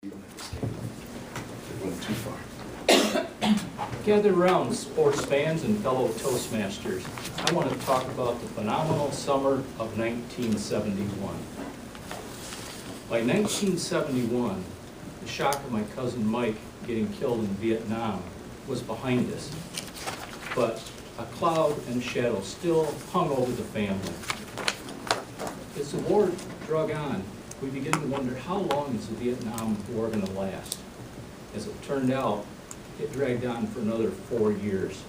You don't understand. They're going too far. Gather around, sports fans and fellow Toastmasters. I want to talk about the phenomenal summer of 1971. By 1971, the shock of my cousin Mike getting killed in Vietnam was behind us, but a cloud and shadow still hung over the family. As the war drug on, we began to wonder, how long is the Vietnam War going to last? As it turned out, it dragged on for another 4 years.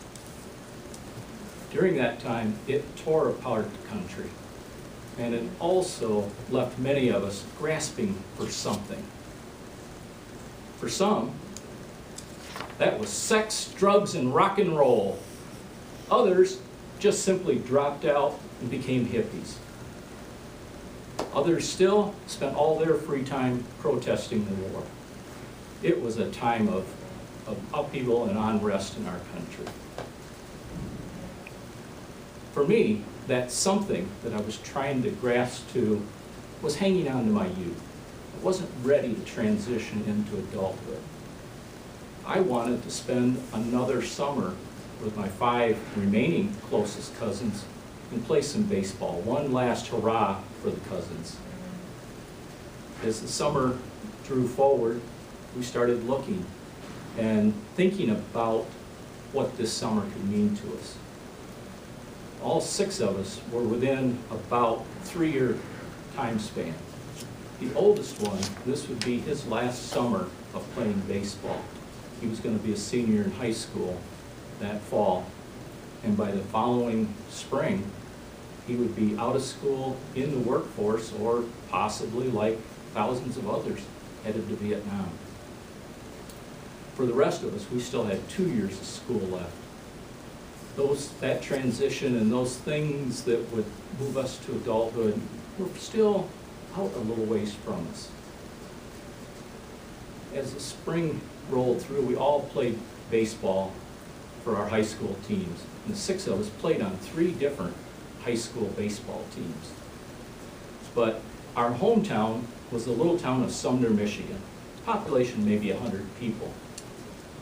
During that time, it tore apart the country, and it also left many of us grasping for something. For some, that was sex, drugs, and rock and roll. Others just simply dropped out and became hippies. Others still spent all their free time protesting the war. It was a time of upheaval and unrest in our country. For me, that something that I was trying to grasp to was hanging on to my youth. I wasn't ready to transition into adulthood. I wanted to spend another summer with my 5 remaining closest cousins and play some baseball. One last hurrah for the cousins. As the summer drew forward, we started looking and thinking about what this summer could mean to us. All 6 of us were within about 3-year time span. The oldest one, this would be his last summer of playing baseball. He was going to be a senior in high school that fall, and by the following spring, he would be out of school, in the workforce, or possibly, like thousands of others, headed to Vietnam. For the rest of us, we still had 2 years of school left. That transition and those things that would move us to adulthood were still out a little ways from us. As the spring rolled through, we all played baseball for our high school teams. And the 6 of us played on 3 different high school baseball teams. But our hometown was the little town of Sumner, Michigan. Population maybe 100 people.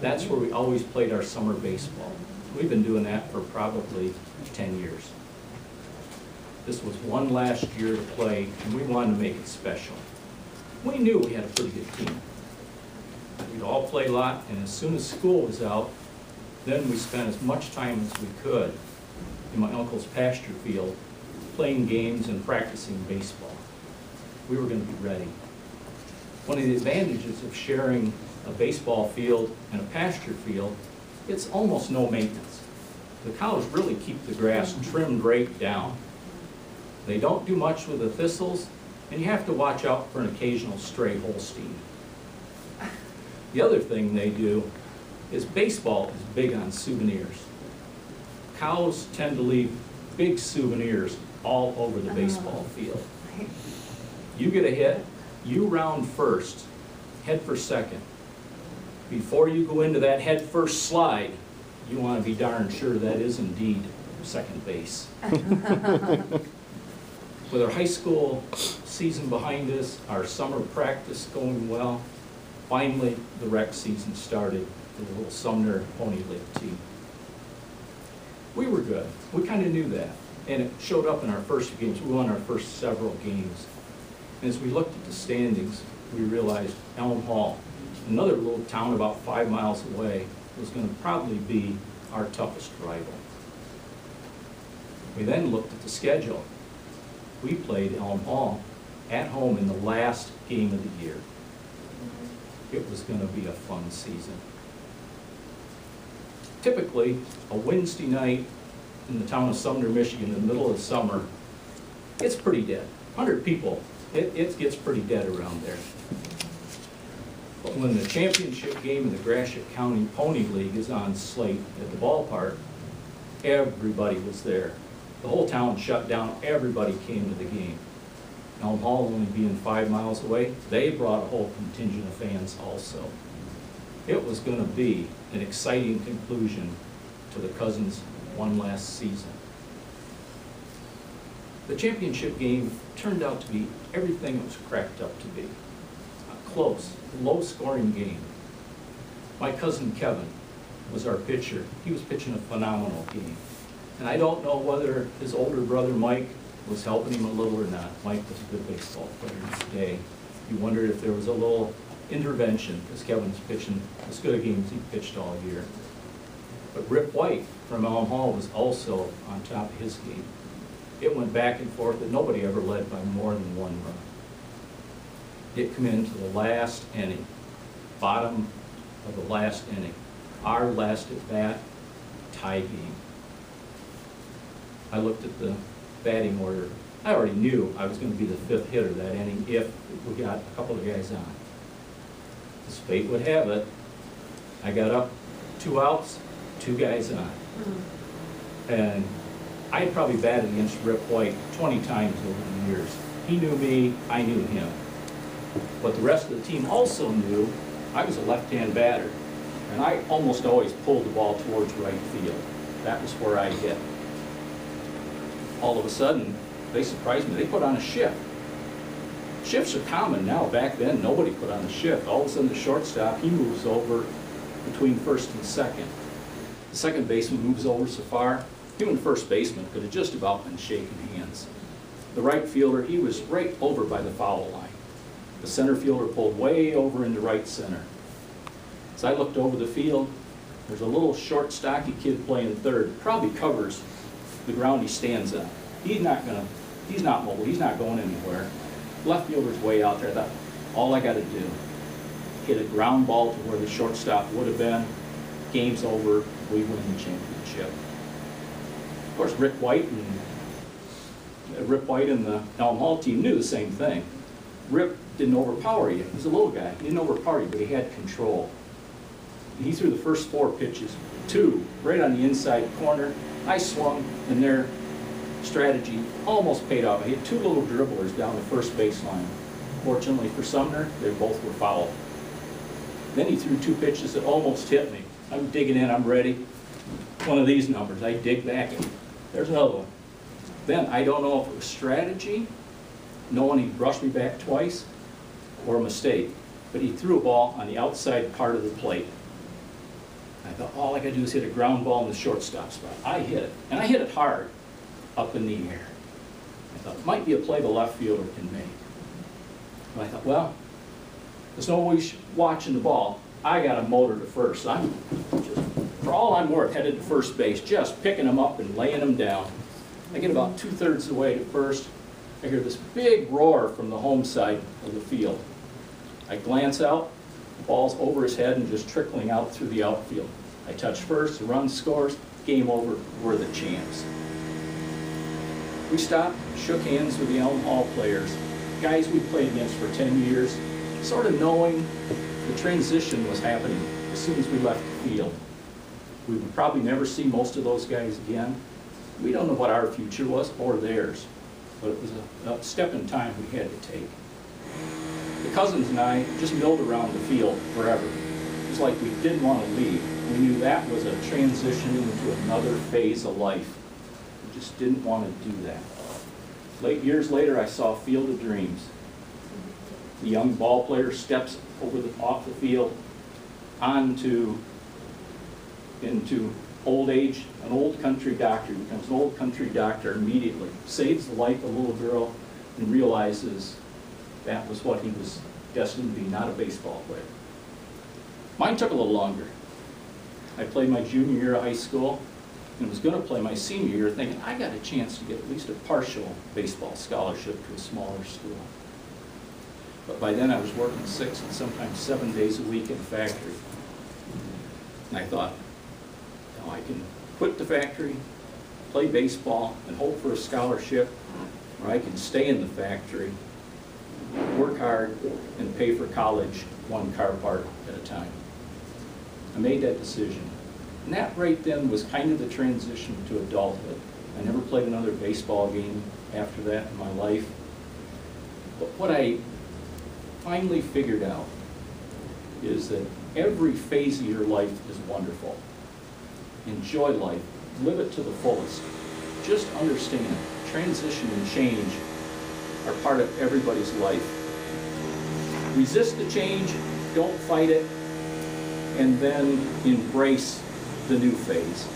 That's where we always played our summer baseball. We've been doing that for probably 10 years. This was one last year to play, and we wanted to make it special. We knew we had a pretty good team. We'd all play a lot, and as soon as school was out, then we spent as much time as we could in my uncle's pasture field playing games and practicing baseball. We were going to be ready. One of the advantages of sharing a baseball field and a pasture field, it's almost no maintenance. The cows really keep the grass trimmed right down. They don't do much with the thistles, and you have to watch out for an occasional stray Holstein. The other thing they do is baseball is big on souvenirs. Cows tend to leave big souvenirs all over the baseball field. You get a hit, you round first, head for second. Before you go into that head first slide, you want to be darn sure that is indeed second base. With our high school season behind us, our summer practice going well, finally the rec season started for the little Sumner Pony League team. We were good. We kind of knew that, and it showed up in our first games. We won our first several games. And as we looked at the standings, we realized Elm Hall, another little town about 5 miles away, was going to probably be our toughest rival. We then looked at the schedule. We played Elm Hall at home in the last game of the year. It was going to be a fun season. Typically, a Wednesday night in the town of Sumner, Michigan, in the middle of summer, it's pretty dead. 100 people, it gets pretty dead around there. But when the championship game of the Gratiot County Pony League is on slate at the ballpark, everybody was there. The whole town shut down, everybody came to the game. Elm Hall only being 5 miles away, they brought a whole contingent of fans also. It was going to be an exciting conclusion to the Cousins' one last season. The championship game turned out to be everything it was cracked up to be. close, low-scoring game. My cousin Kevin was our pitcher. He was pitching a phenomenal game. And I don't know whether his older brother Mike was helping him a little or not. Mike was a good baseball player in his day. You wondered if there was a little intervention, because Kevin was pitching as good a game as he pitched all year. But Rip White from Elm Hall was also on top of his game. It went back and forth, but nobody ever led by more than one run. It came into the last inning, bottom of the last inning. Our last at bat, tie game. I looked at the batting order. I already knew I was going to be the fifth hitter that inning if we got a couple of guys on. As fate would have it, I got up 2 outs, 2 guys on. And I had probably batted against Rip White 20 times over the years. He knew me, I knew him. But the rest of the team also knew I was a left-hand batter. And I almost always pulled the ball towards right field. That was where I hit. All of a sudden, they surprised me. They put on a shift. Shifts are common now. Back then, nobody put on a shift. All of a sudden, the shortstop, he moves over between first and second. The second baseman moves over so far, him and first baseman could have just about been shaking hands. The right fielder, he was right over by the foul line. The center fielder pulled way over into right center. As I looked over the field, there's a little short, stocky kid playing third. Probably covers the ground he stands on. He's not mobile, he's not going anywhere. Left fielder's way out there. I thought, all I got to do, hit a ground ball to where the shortstop would have been. Game's over, we win the championship. Of course, Rip White and the Elm Hall team knew the same thing. Rip didn't overpower you. He was a little guy. He didn't overpower you, but he had control. He threw the first 4 pitches, 2 right on the inside corner. I swung, and their strategy almost paid off. I hit 2 little dribblers down the first baseline. Fortunately for Sumner, they both were foul. Then he threw 2 pitches that almost hit me. I'm digging in, I'm ready. One of these numbers, I dig back, and there's another one. Then I don't know if it was strategy, knowing he brushed me back twice, or a mistake. But he threw a ball on the outside part of the plate. I thought, all I got to do is hit a ground ball in the shortstop spot. I hit it, and I hit it hard up in the air. I thought, it might be a play the left fielder can make. But I thought, well, there's no way watching the ball. I got a motor to first. I'm just, for all I'm worth, headed to first base, just picking them up and laying them down. I get about 2/3 of the way to first. I hear this big roar from the home side of the field. I glance out, the ball's over his head and just trickling out through the outfield. I touch first, the run scores, game over, we're the champs. We stopped, shook hands with the Elm Hall players, guys we played against for 10 years, sort of knowing the transition was happening as soon as we left the field. We would probably never see most of those guys again. We don't know what our future was or theirs, but it was a step in time we had to take. The cousins and I just milled around the field forever. It was like we didn't want to leave. We knew that was a transition into another phase of life. We just didn't want to do that. Years later, I saw Field of Dreams. The young ball player steps off the field into old age. An old country doctor becomes an old country doctor immediately, saves the life of a little girl, and realizes that was what he was destined to be, not a baseball player. Mine took a little longer. I played my junior year of high school and was going to play my senior year thinking I got a chance to get at least a partial baseball scholarship to a smaller school. But by then I was working 6 and sometimes 7 days a week in a factory. And I thought, no, I can quit the factory, play baseball, and hope for a scholarship, or I can stay in the factory, work hard, and pay for college 1 car part at a time. I made that decision. And that right then was kind of the transition to adulthood. I never played another baseball game after that in my life. But what I finally figured out is that every phase of your life is wonderful. Enjoy life, live it to the fullest. Just understand, transition and change are part of everybody's life. resist the change, don't fight it, and then embrace the new phase.